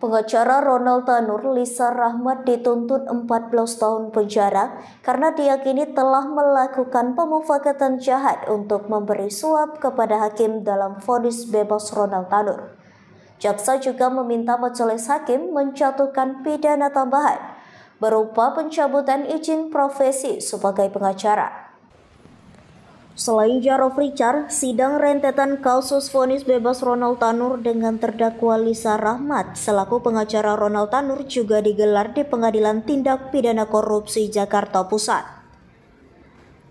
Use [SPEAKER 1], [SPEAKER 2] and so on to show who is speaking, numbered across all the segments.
[SPEAKER 1] Pengacara Ronald Tanur, Lisa Rahmat dituntut 14 tahun penjara karena diyakini telah melakukan pemufakatan jahat untuk memberi suap kepada hakim dalam vonis bebas Ronald Tanur. Jaksa juga meminta majelis hakim menjatuhkan pidana tambahan berupa pencabutan izin profesi sebagai pengacara. Selain Jarod Richard, sidang rentetan kasus vonis bebas Ronald Tanur dengan terdakwa Lisa Rahmat selaku pengacara Ronald Tanur juga digelar di Pengadilan Tindak Pidana Korupsi Jakarta Pusat.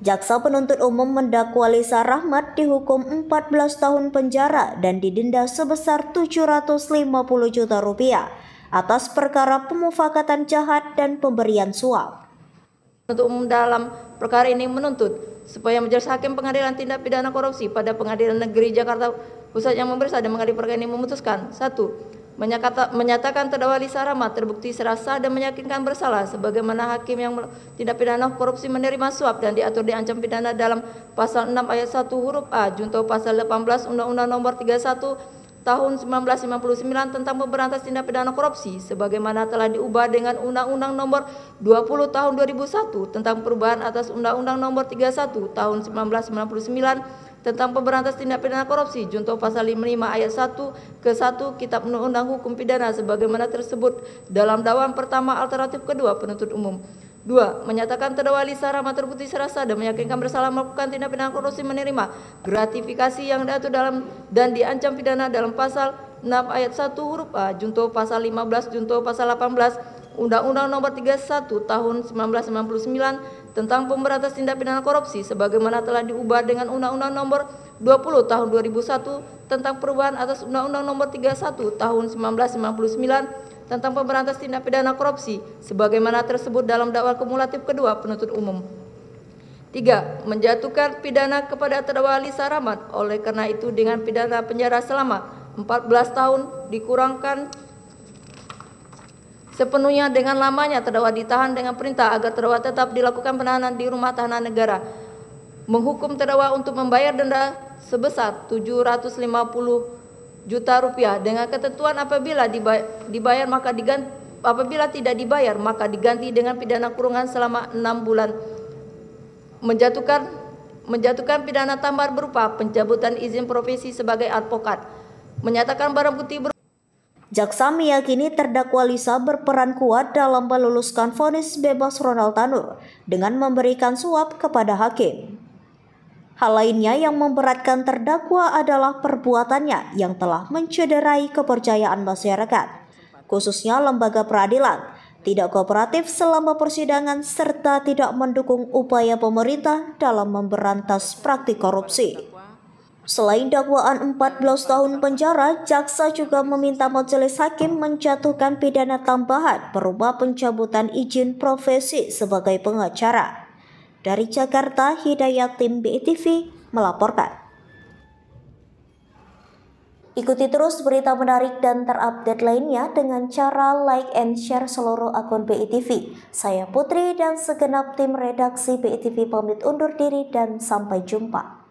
[SPEAKER 1] Jaksa penuntut umum mendakwa Lisa Rahmat dihukum 14 tahun penjara dan didenda sebesar 750 juta rupiah atas perkara pemufakatan jahat dan pemberian suap.
[SPEAKER 2] Penuntut umum dalam perkara ini menuntut supaya Majelis Hakim Pengadilan Tindak Pidana Korupsi pada Pengadilan Negeri Jakarta Pusat yang memeriksa dan mengadili perkara ini memutuskan 1. Menyatakan terdakwa Lisa Rahmat terbukti secara sah dan meyakinkan bersalah sebagaimana hakim yang tindak pidana korupsi menerima suap dan diatur diancam pidana dalam pasal 6 ayat 1 huruf A junto pasal 18 Undang-Undang Nomor 31 Tahun 1959 tentang pemberantasan tindak pidana korupsi sebagaimana telah diubah dengan Undang-Undang Nomor 20 Tahun 2001 tentang perubahan atas Undang-Undang Nomor 31 Tahun 1999 tentang pemberantasan tindak pidana korupsi junto pasal 55 ayat 1 ke 1 Kitab Undang-Undang Hukum Pidana sebagaimana tersebut dalam dakwaan pertama alternatif kedua penuntut umum. 2. Menyatakan terdakwa Lisa Rahmat terbukti secara sah dan meyakinkan bersalah melakukan tindak pidana korupsi menerima gratifikasi yang diatur dalam dan diancam pidana dalam pasal 6 ayat 1 huruf A junto pasal 15 junto pasal 18 Undang-Undang Nomor 31 Tahun 1999 tentang pemberantasan tindak pidana korupsi sebagaimana telah diubah dengan Undang-Undang Nomor 20 Tahun 2001 tentang perubahan atas Undang-Undang Nomor 31 Tahun 1999 tentang pemberantasan tindak pidana korupsi sebagaimana tersebut dalam dakwaan kumulatif kedua penuntut umum. 3. Menjatuhkan pidana kepada terdakwa Lisa Rahmat. Oleh karena itu dengan pidana penjara selama 14 tahun dikurangkan sepenuhnya dengan lamanya terdakwa ditahan dengan perintah agar terdakwa tetap dilakukan penahanan di rumah tahanan negara. Menghukum terdakwa untuk membayar denda sebesar 750 juta rupiah dengan ketentuan apabila dibayar maka diganti, apabila tidak dibayar maka diganti dengan pidana kurungan selama 6 bulan. Menjatuhkan pidana tambahan berupa pencabutan izin profesi sebagai advokat. Menyatakan barang bukti
[SPEAKER 1] Jaksa meyakini terdakwa Lisa berperan kuat dalam meluluskan vonis bebas Ronald Tanur dengan memberikan suap kepada hakim. Hal lainnya yang memberatkan terdakwa adalah perbuatannya yang telah mencederai kepercayaan masyarakat, khususnya lembaga peradilan, tidak kooperatif selama persidangan serta tidak mendukung upaya pemerintah dalam memberantas praktik korupsi. Selain dakwaan 14 tahun penjara, jaksa juga meminta majelis hakim menjatuhkan pidana tambahan berupa pencabutan izin profesi sebagai pengacara. Dari Jakarta, Hidayat Tim BITV melaporkan. Ikuti terus berita menarik dan terupdate lainnya dengan cara like and share seluruh akun BITV. Saya Putri dan segenap tim redaksi BITV pamit undur diri dan sampai jumpa.